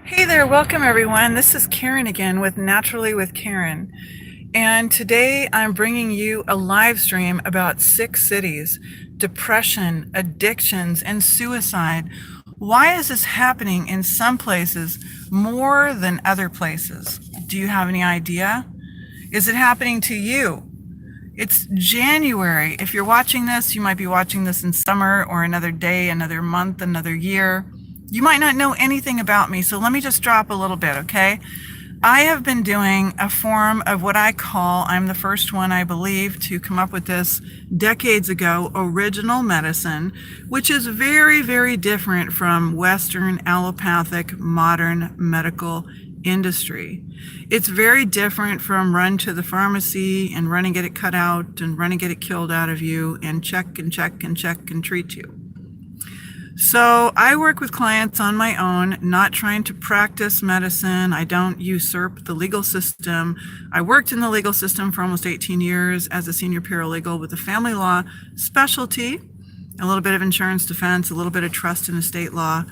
Hey there, welcome everyone. This is Karen again with Naturally with Karen. And today I'm bringing you a live stream about 6 cities, depression, addictions, and suicide. Why is this happening in some places more than other places? Do you have any idea? Is it happening to you? It's January. If you're watching this, you might be watching this in summer or another day, another month, another year. You might not know anything about me, so let me just drop a little bit, okay? I have been doing a form of what I call, I'm the first one, I believe, to come up with this decades ago, original medicine, which is very, very different from Western allopathic modern medical industry. It's very different from run to the pharmacy and run and get it cut out and run and get it killed out of you and check and check and check and treat you. So I work with clients on my own, not trying to practice medicine. I don't usurp the legal system. I worked in the legal system for almost 18 years as a senior paralegal with a family law specialty, a little bit of insurance defense, a little bit of trust and estate law.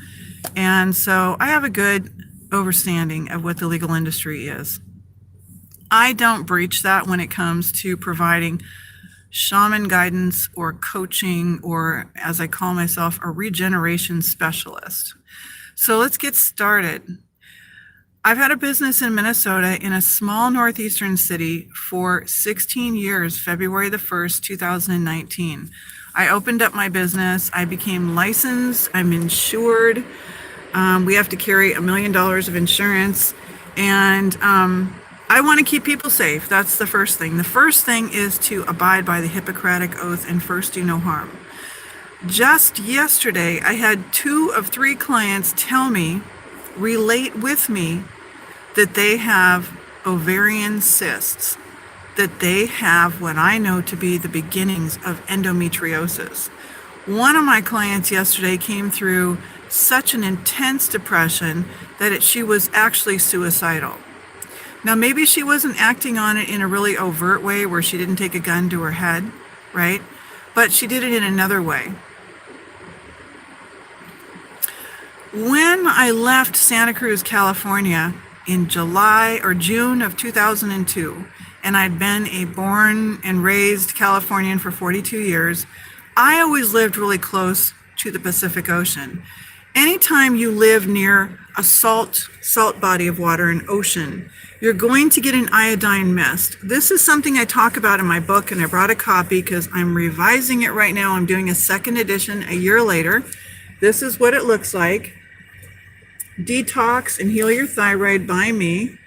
And so I have a good understanding of what the legal industry is. I don't breach that when it comes to providing shaman guidance or coaching, or as I call myself, a regeneration specialist. So let's get started. I've had a business in Minnesota in a small northeastern city for 16 years, February the 1st, 2019. I opened up my business. I became licensed. I'm insured. We have to carry $1 million of insurance. And I want to keep people safe. That's the first thing. The first thing is to abide by the Hippocratic Oath and first do no harm. Just yesterday, I had 2 of 3 clients tell me, relate with me, that they have ovarian cysts, that they have what I know to be the beginnings of endometriosis. One of my clients yesterday came through such an intense depression that she was actually suicidal. Now, maybe she wasn't acting on it in a really overt way where she didn't take a gun to her head, right? But she did it in another way. When I left Santa Cruz, California in July or June of 2002, and I'd been a born and raised Californian for 42 years, I always lived really close to the Pacific Ocean. Anytime you live near a salt body of water, an ocean, you're going to get an iodine mist. This is something I talk about in my book, and I brought a copy because I'm revising it right now. I'm doing a second edition a year later. This is what it looks like. Detox and Heal Your Thyroid by me.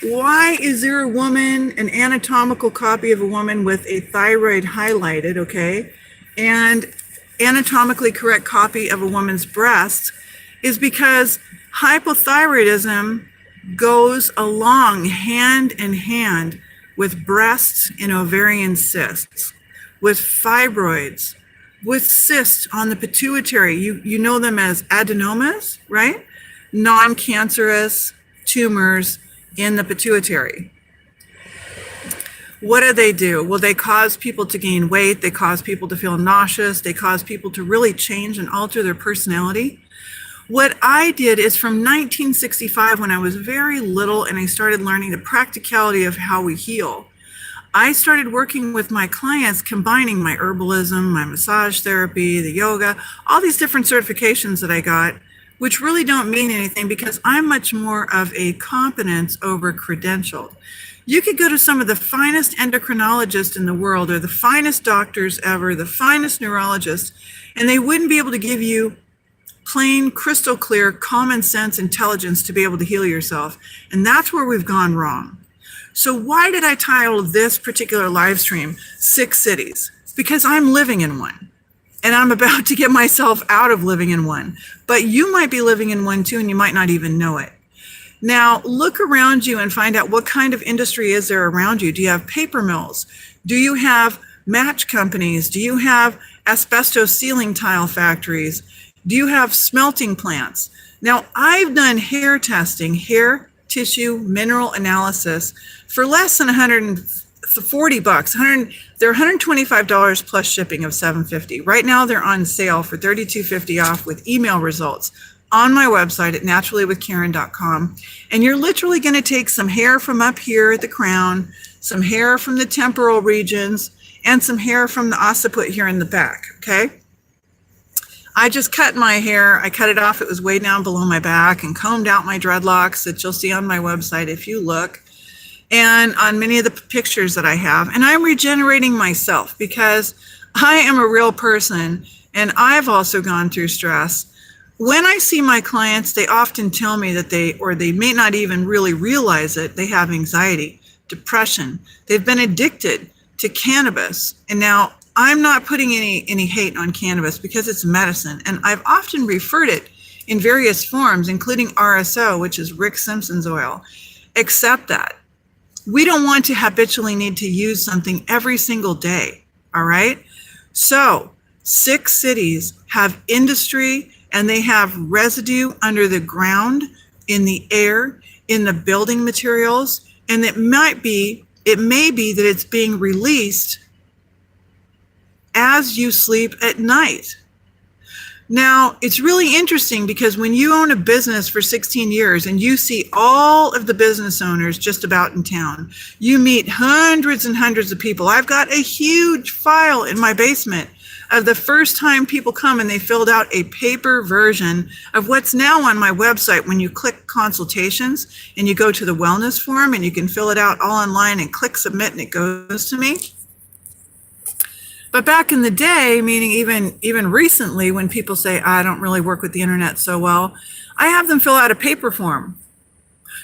Why is there a woman, an anatomical copy of a woman with a thyroid highlighted, okay, and anatomically correct copy of a woman's breast? Is because hypothyroidism goes along hand in hand with breasts and ovarian cysts, with fibroids, with cysts on the pituitary. You know them as adenomas, right? Non-cancerous tumors in the pituitary. What do? Well, they cause people to gain weight. They cause people to feel nauseous. They cause people to really change and alter their personality. What I did is from 1965, when I was very little and I started learning the practicality of how we heal, I started working with my clients, combining my herbalism, my massage therapy, the yoga, all these different certifications that I got, which really don't mean anything because I'm much more of a competence over credentialed. You could go to some of the finest endocrinologists in the world or the finest doctors ever, the finest neurologists, and they wouldn't be able to give you plain, crystal clear, common sense intelligence to be able to heal yourself. And that's where we've gone wrong. So why did I title this particular live stream 6 Cities? Because I'm living in one. And I'm about to get myself out of living in one. But you might be living in one too, and you might not even know it. Now, look around you and find out what kind of industry is there around you. Do you have paper mills? Do you have match companies? Do you have asbestos ceiling tile factories? Do you have smelting plants? Now, I've done hair testing, hair tissue mineral analysis for less than $140. They're $125 plus shipping of $750. Right now, they're on sale for $32.50 off with email results. on my website at naturallywithkaren.com. And you're literally going to take some hair from up here at the crown, some hair from the temporal regions, and some hair from the occiput here in the back, okay? I just cut my hair. I cut it off. It was way down below my back, and combed out my dreadlocks that you'll see on my website if you look, and on many of the pictures that I have. And I'm regenerating myself because I am a real person, and I've also gone through stress. When I see my clients, they often tell me that they may not even really realize it, they have anxiety, depression. They've been addicted to cannabis. And now I'm not putting any hate on cannabis because it's medicine. And I've often referred it in various forms, including RSO, which is Rick Simpson's oil. Except that we don't want to habitually need to use something every single day. All right. So 6 cities have industry, and they have residue under the ground, in the air, in the building materials, and it may be that it's being released as you sleep at night. Now, it's really interesting because when you own a business for 16 years and you see all of the business owners just about in town, you meet hundreds and hundreds of people. I've got a huge file in my basement of the first time people come and they filled out a paper version of what's now on my website. When you click consultations and you go to the wellness form, and you can fill it out all online and click submit, and it goes to me. But back in the day, meaning even recently, when people say, I don't really work with the internet so well, I have them fill out a paper form.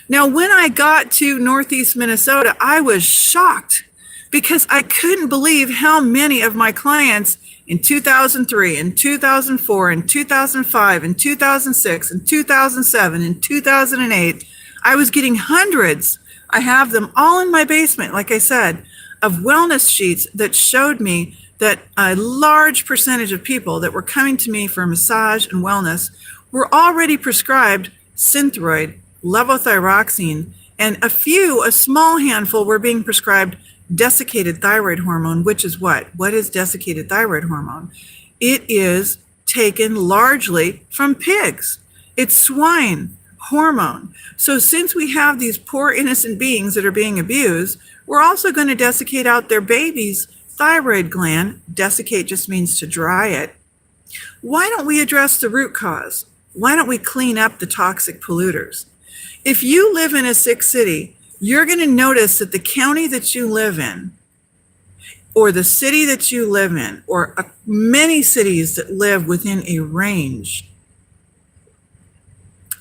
Now, when I got to Northeast Minnesota, I was shocked because I couldn't believe how many of my clients in 2003, in 2004, in 2005, in 2006, in 2007, in 2008, I was getting hundreds. I have them all in my basement, like I said, of wellness sheets that showed me that a large percentage of people that were coming to me for massage and wellness were already prescribed Synthroid, levothyroxine, and a small handful were being prescribed desiccated thyroid hormone, which is what? What is desiccated thyroid hormone? It is taken largely from pigs. It's swine hormone. So since we have these poor innocent beings that are being abused, we're also going to desiccate out their baby's thyroid gland. Desiccate just means to dry it. Why don't we address the root cause? Why don't we clean up the toxic polluters? If you live in a sick city, you're going to notice that the county that you live in, or the city that you live in, or many cities that live within a range,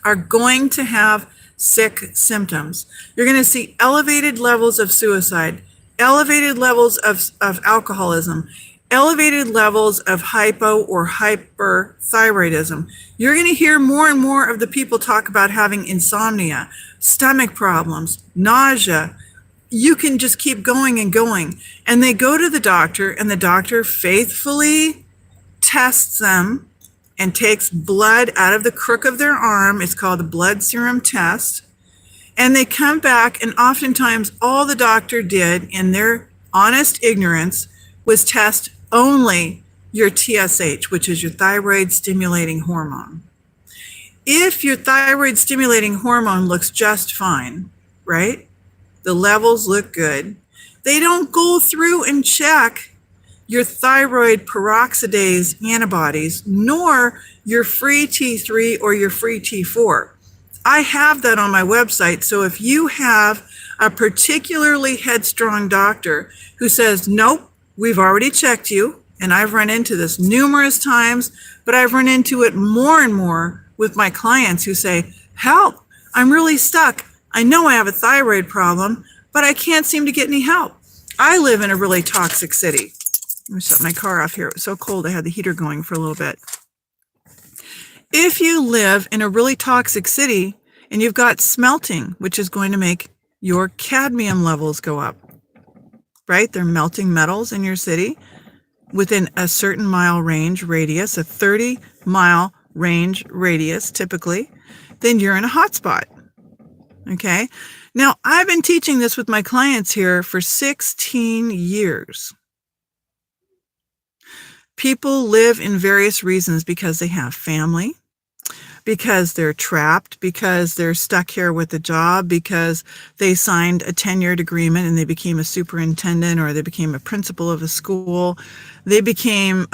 are going to have sick symptoms. You're going to see elevated levels of suicide, elevated levels of alcoholism, elevated levels of hypo or hyperthyroidism. You're going to hear more and more of the people talk about having insomnia, stomach problems, nausea. You can just keep going and going. And they go to the doctor, and the doctor faithfully tests them and takes blood out of the crook of their arm. It's called a blood serum test. And they come back, and oftentimes all the doctor did in their honest ignorance was test only your TSH, which is your thyroid stimulating hormone. If your thyroid stimulating hormone looks just fine, right? The levels look good. They don't go through and check your thyroid peroxidase antibodies, nor your free T3 or your free T4. I have that on my website. So if you have a particularly headstrong doctor who says, nope, we've already checked you, and I've run into this numerous times, but I've run into it more and more with my clients who say, help, I'm really stuck. I know I have a thyroid problem, but I can't seem to get any help. I live in a really toxic city. Let me shut my car off here. It was so cold I had the heater going for a little bit. If you live in a really toxic city and you've got smelting, which is going to make your cadmium levels go up, right? They're melting metals in your city within a certain mile range radius, a 30-mile range radius typically, then you're in a hot spot. Okay. Now, I've been teaching this with my clients here for 16 years. People live in various reasons because they have family, because they're trapped, because they're stuck here with a job, because they signed a tenured agreement and they became a superintendent or they became a principal of a school. They became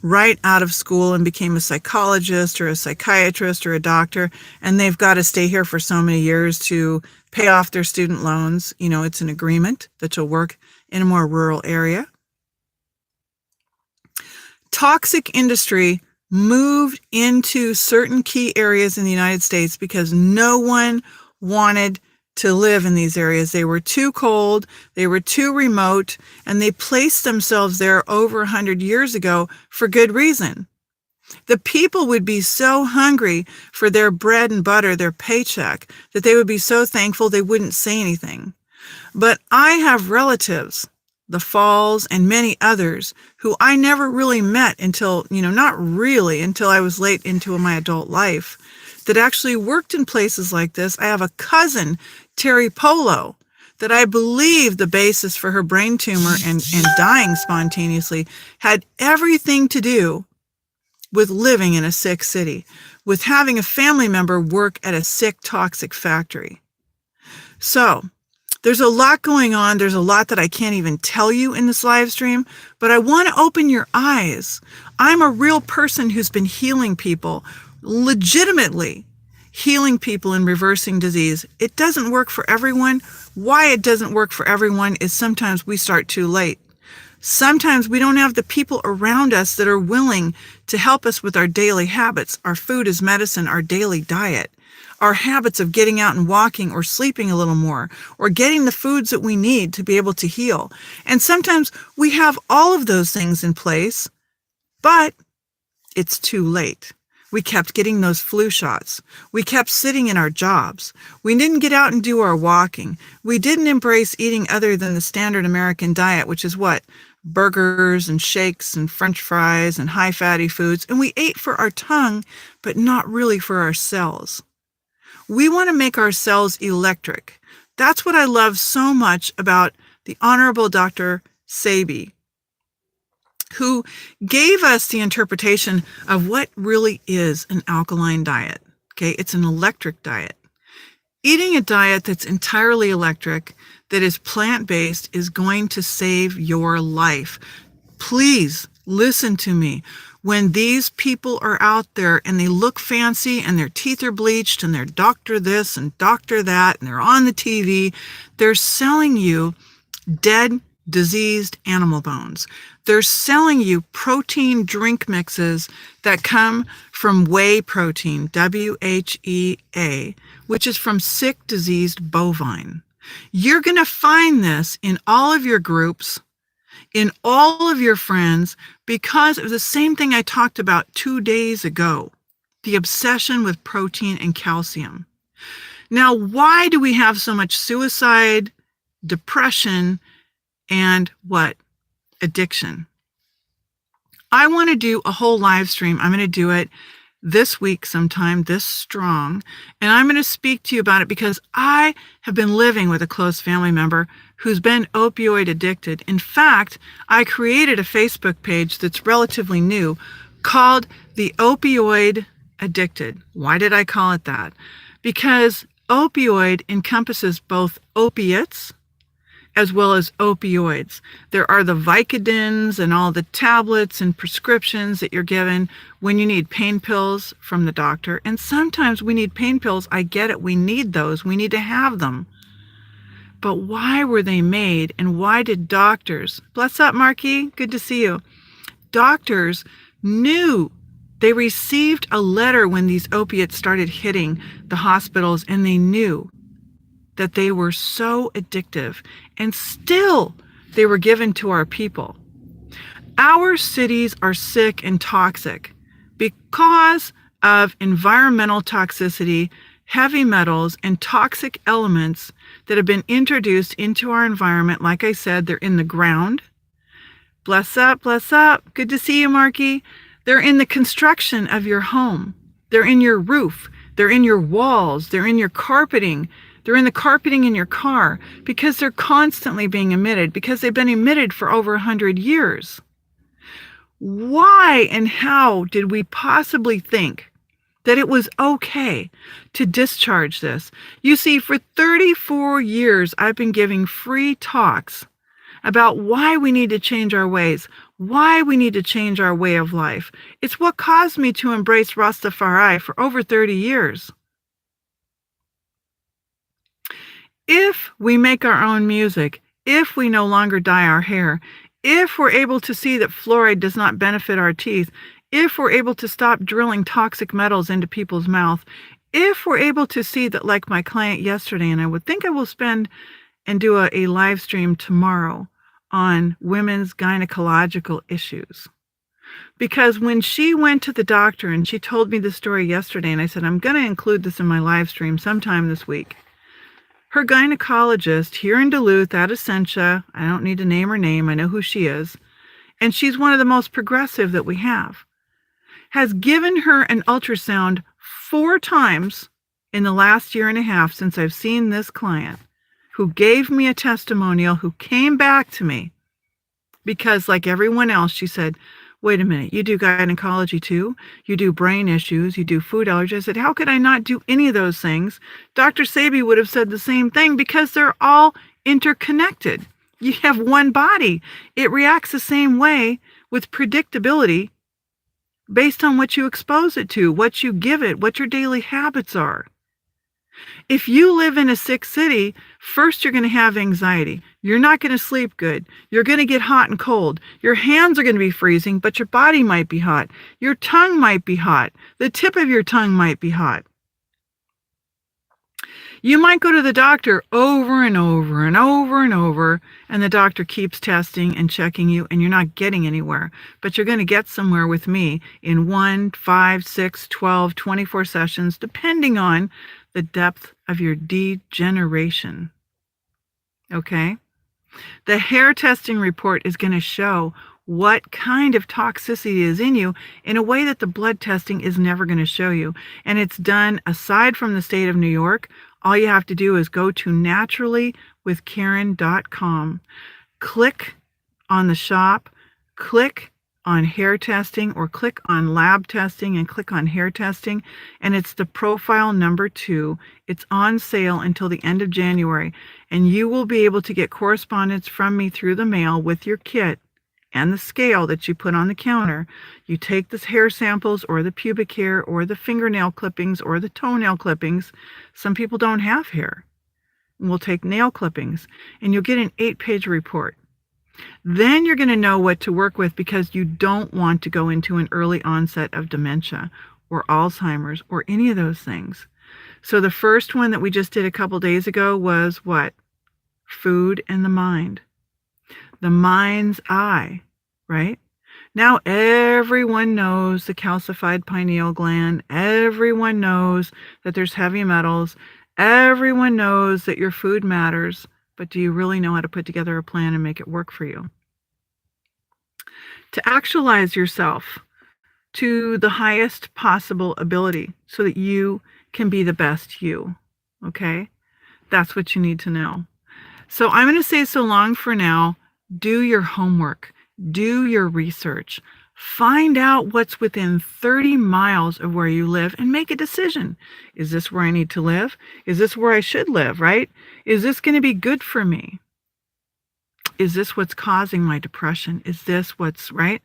right out of school and became a psychologist or a psychiatrist or a doctor, and they've got to stay here for so many years to pay off their student loans. You know, it's an agreement that you'll work in a more rural area. Toxic industry moved into certain key areas in the United States because no one wanted to live in these areas. They were too cold, they were too remote, and they placed themselves there over 100 years ago for good reason. The people would be so hungry for their bread and butter, their paycheck, that they would be so thankful they wouldn't say anything. But I have relatives, the Falls and many others, who I never really met until, not really until I was late into my adult life, that actually worked in places like this. I have a cousin, Terry Polo, that I believe the basis for her brain tumor and dying spontaneously had everything to do with living in a sick city, with having a family member work at a sick, toxic factory. So there's a lot going on. There's a lot that I can't even tell you in this live stream, but I want to open your eyes. I'm a real person who's been healing people, legitimately healing people and reversing disease. It doesn't work for everyone. Why it doesn't work for everyone is sometimes we start too late. Sometimes we don't have the people around us that are willing to help us with our daily habits. Our food is medicine, our daily diet, our habits of getting out and walking or sleeping a little more, or getting the foods that we need to be able to heal. And sometimes we have all of those things in place, but it's too late. We kept getting those flu shots. We kept sitting in our jobs. We didn't get out and do our walking. We didn't embrace eating other than the standard American diet, which is what? Burgers and shakes and French fries and high fatty foods. And we ate for our tongue, but not really for our cells. We want to make our cells electric. That's what I love so much about the Honorable Dr. Sebi, who gave us the interpretation of what really is an alkaline diet. Okay, it's an electric diet. Eating a diet that's entirely electric, that is plant-based, is going to save your life. Please listen to me. When these people are out there and they look fancy and their teeth are bleached and they're doctor this and doctor that and they're on the TV, they're selling you dead, diseased animal bones. They're selling you protein drink mixes that come from whey protein, WHEA, which is from sick, diseased bovine. You're going to find this in all of your groups, in all of your friends, because of the same thing I talked about 2 days ago, the obsession with protein and calcium. Now, why do we have so much suicide, depression, and what? Addiction? I want to do a whole live stream. I'm going to do it this week sometime, this strong, and I'm going to speak to you about it because I have been living with a close family member who's been opioid addicted. In fact, I created a Facebook page that's relatively new called The Opioid Addicted. Why did I call it that? Because opioid encompasses both opiates as well as opioids. There are the Vicodins and all the tablets and prescriptions that you're given when you need pain pills from the doctor. And sometimes we need pain pills. I get it. We need those. We need to have them. But why were they made? And why did doctors, bless up, Marky, good to see you. Doctors knew. They received a letter when these opiates started hitting the hospitals, and they knew that they were so addictive, and still they were given to our people. Our cities are sick and toxic because of environmental toxicity, heavy metals, and toxic elements that have been introduced into our environment. Like I said, they're in the ground. Bless up, bless up. Good to see you, Marky. They're in the construction of your home. They're in your roof. They're in your walls. They're in your carpeting. They're in the carpeting in your car because they're constantly being emitted, because they've been emitted for over 100 years. Why and how did we possibly think that it was okay to discharge this. You see, for 34 years, I've been giving free talks about why we need to change our ways, why we need to change our way of life. It's what caused me to embrace Rastafari for over 30 years. If we make our own music, if we no longer dye our hair, if we're able to see that fluoride does not benefit our teeth, if we're able to stop drilling toxic metals into people's mouth, if we're able to see that, like my client yesterday, and I would think I will spend and do a live stream tomorrow on women's gynecological issues. Because when she went to the doctor and she told me the story yesterday, and I said, I'm going to include this in my live stream sometime this week. Her gynecologist here in Duluth at Essentia, I don't need to name her name, I know who she is, and she's one of the most progressive that we have, has given her an ultrasound 4 times in the last year and a half since I've seen this client, who gave me a testimonial, who came back to me because, like everyone else, she said, wait a minute, you do gynecology too? You do brain issues, you do food allergies. I said, how could I not do any of those things? Dr. Sabi would have said the same thing because they're all interconnected. You have one body. It reacts the same way with predictability based on what you expose it to, what you give it, what your daily habits are. If you live in a sick city, first you're going to have anxiety. You're not going to sleep good. You're going to get hot and cold. Your hands are going to be freezing, but your body might be hot. Your tongue might be hot. The tip of your tongue might be hot. You might go to the doctor over and over and over and over, and the doctor keeps testing and checking you, and you're not getting anywhere. But you're going to get somewhere with me in 1, 5, 6, 12, 24 sessions, depending on the depth of your degeneration. Okay? The hair testing report is going to show what kind of toxicity is in you in a way that the blood testing is never going to show you. And it's done aside from the state of New York. All you have to do is go to naturallywithkaren.com, click on the shop, click on hair testing, or click on lab testing and click on hair testing, and it's the profile number 2. It's on sale until the end of January, and you will be able to get correspondence from me through the mail with your kit and the scale that you put on the counter. You take the hair samples or the pubic hair or the fingernail clippings or the toenail clippings. Some people don't have hair. We'll take nail clippings, and you'll get an 8-page report. Then you're going to know what to work with, because you don't want to go into an early onset of dementia or Alzheimer's or any of those things. So the first one that we just did a couple days ago was what? Food and the mind. The mind's eye, right? Now everyone knows the calcified pineal gland. Everyone knows that there's heavy metals. Everyone knows that your food matters. But do you really know how to put together a plan and make it work for you? To actualize yourself to the highest possible ability so that you can be the best you, okay? That's what you need to know. So I'm going to say so long for now. Do your homework. Do your research. Find out what's within 30 miles of where you live and make a decision. Is this where I need to live? Is this where I should live, right? Is this going to be good for me? Is this what's causing my depression? Is this what's right?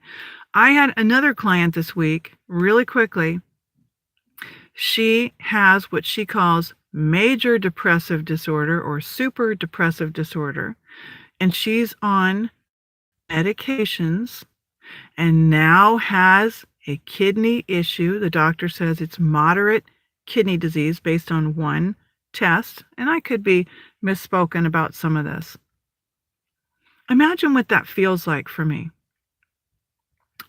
I had another client this week, really quickly. She has what she calls major depressive disorder or super depressive disorder, and she's on medications and now has a kidney issue. The doctor says it's moderate kidney disease based on one test, and I could be misspoken about some of this. Imagine what that feels like for me.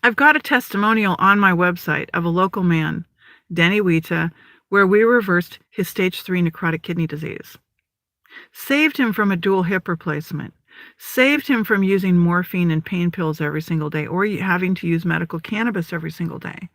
I've got a testimonial on my website of a local man, Denny Wita, where we reversed his stage 3 necrotic kidney disease, saved him from a dual hip replacement, saved him from using morphine and pain pills every single day or having to use medical cannabis every single day.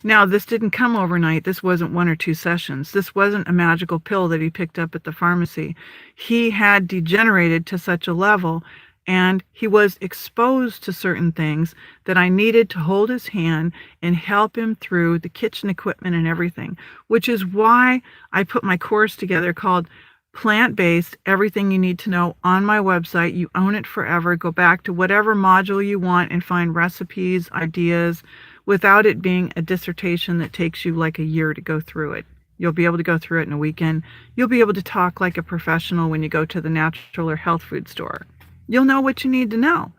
Now, this didn't come overnight. This wasn't 1 or 2 sessions. This wasn't a magical pill that he picked up at the pharmacy. He had degenerated to such a level, And he was exposed to certain things that I needed to hold his hand and help him through the kitchen equipment and everything, which is why I put my course together called Plant-Based, Everything You Need to Know on my website. You own it forever. Go back to whatever module you want and find recipes, ideas, without it being a dissertation that takes you like a year to go through it. You'll be able to go through it in a weekend. You'll be able to talk like a professional when you go to the natural or health food store. You'll know what you need to know.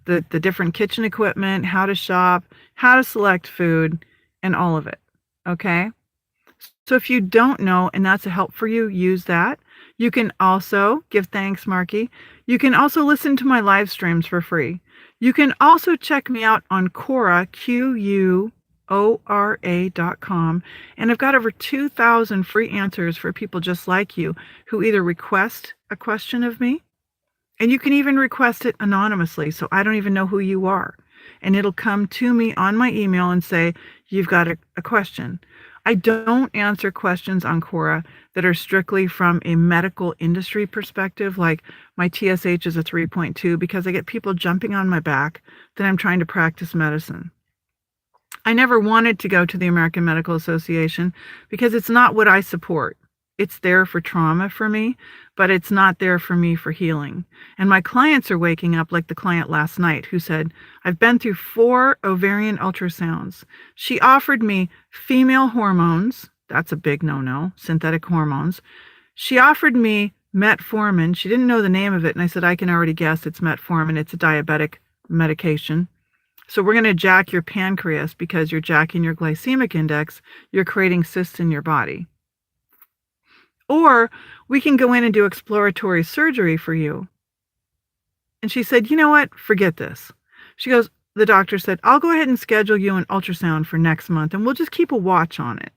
The different kitchen equipment, how to shop, how to select food, and all of it. Okay? So if you don't know and that's a help for you, use that. You can also give thanks, Marky. You can also listen to my live streams for free. You can also check me out on Quora, QUORA.com. And I've got over 2,000 free answers for people just like you who either request a question of me, and you can even request it anonymously, so I don't even know who you are. And it'll come to me on my email and say, you've got a question. I don't answer questions on Quora that are strictly from a medical industry perspective, like my TSH is a 3.2, because I get people jumping on my back that I'm trying to practice medicine. I never wanted to go to the American Medical Association because it's not what I support. It's there for trauma for me, but it's not there for me for healing. And my clients are waking up, like the client last night who said, I've been through 4 ovarian ultrasounds. She offered me female hormones. That's a big no-no, synthetic hormones. She offered me metformin. She didn't know the name of it, and I said, I can already guess it's metformin. It's a diabetic medication. So we're going to jack your pancreas because you're jacking your glycemic index. You're creating cysts in your body. Or we can go in and do exploratory surgery for you. And she said, you know what? Forget this. She goes, the doctor said, I'll go ahead and schedule you an ultrasound for next month and we'll just keep a watch on it.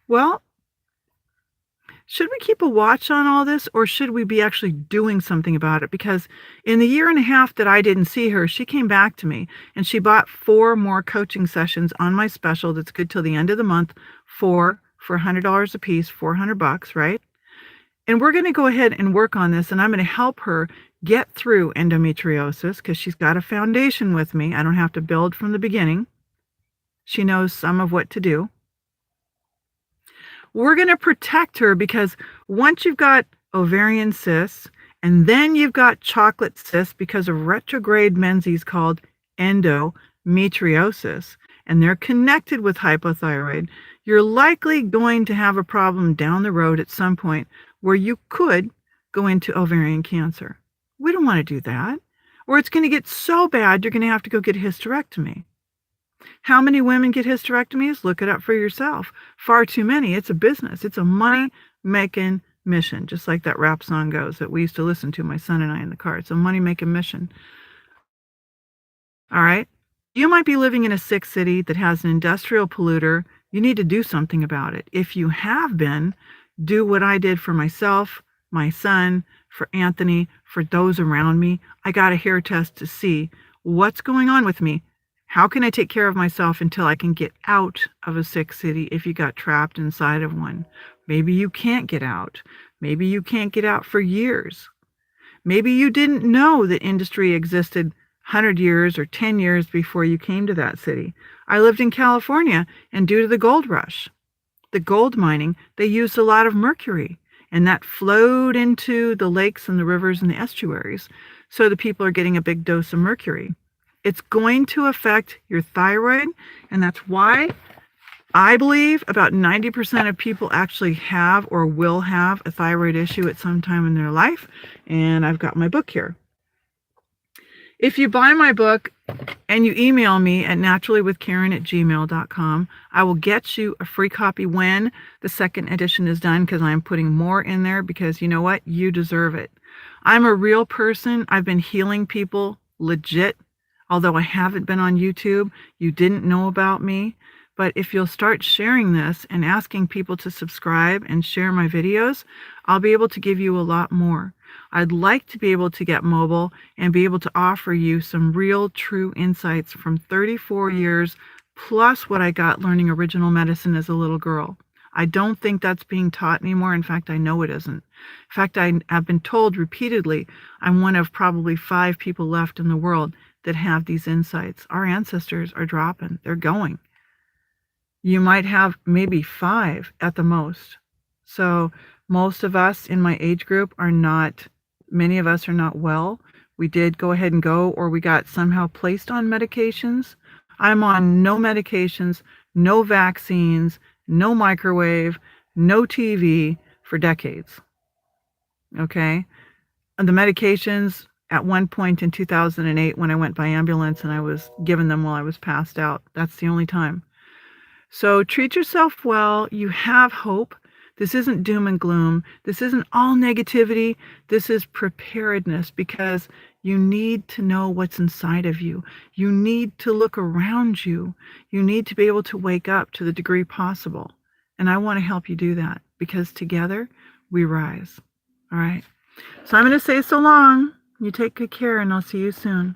Well, should we keep a watch on all this, or should we be actually doing something about it? Because in the year and a half that I didn't see her, she came back to me and she bought 4 more coaching sessions on my special that's good till the end of the month, for $100 a piece, $400, right? And we're going to go ahead and work on this, and I'm going to help her get through endometriosis because she's got a foundation with me. I don't have to build from the beginning. She knows some of what to do. We're going to protect her because once you've got ovarian cysts and then you've got chocolate cysts because of retrograde menses called endometriosis, and they're connected with hypothyroid, you're likely going to have a problem down the road at some point where you could go into ovarian cancer. We don't want to do that. Or it's going to get so bad, you're going to have to go get a hysterectomy. How many women get hysterectomies? Look it up for yourself. Far too many. It's a business. It's a money-making mission, just like that rap song goes that we used to listen to, my son and I, in the car. It's a money-making mission. All right? You might be living in a sick city that has an industrial polluter. You need to do something about it. If you have been, do what I did for myself, my son, for Anthony, for those around me. I got a hair test to see what's going on with me. How can I take care of myself until I can get out of a sick city if you got trapped inside of one? Maybe you can't get out. Maybe you can't get out for years. Maybe you didn't know that industry existed 100 years or 10 years before you came to that city. I lived in California, and due to the gold rush, the gold mining, they used a lot of mercury, and that flowed into the lakes and the rivers and the estuaries. So the people are getting a big dose of mercury. It's going to affect your thyroid, and that's why I believe about 90% of people actually have or will have a thyroid issue at some time in their life, and I've got my book here. If you buy my book and you email me at naturallywithkaren@gmail.com, I will get you a free copy when the second edition is done, because I'm putting more in there because you know what? You deserve it. I'm a real person. I've been healing people legit. Although I haven't been on YouTube, you didn't know about me. But if you'll start sharing this and asking people to subscribe and share my videos, I'll be able to give you a lot more. I'd like to be able to get mobile and be able to offer you some real, true insights from 34 years plus what I got learning original medicine as a little girl. I don't think that's being taught anymore. In fact, I know it isn't. In fact, I have been told repeatedly I'm one of probably 5 people left in the world that have these insights. Our ancestors are dropping. They're going. You might have maybe 5 at the most. So most of us in my age group are not, many of us are not well. We did go ahead and go, or we got somehow placed on medications. I'm on no medications, no vaccines, no microwave, no TV for decades. Okay? And the medications at one point in 2008 when I went by ambulance and I was given them while I was passed out. That's the only time. So treat yourself well. You have hope. This isn't doom and gloom. This isn't all negativity. This is preparedness, because you need to know what's inside of you. You need to look around you. You need to be able to wake up to the degree possible. And I want to help you do that, because together we rise. All right. So I'm going to say so long. You take good care, and I'll see you soon.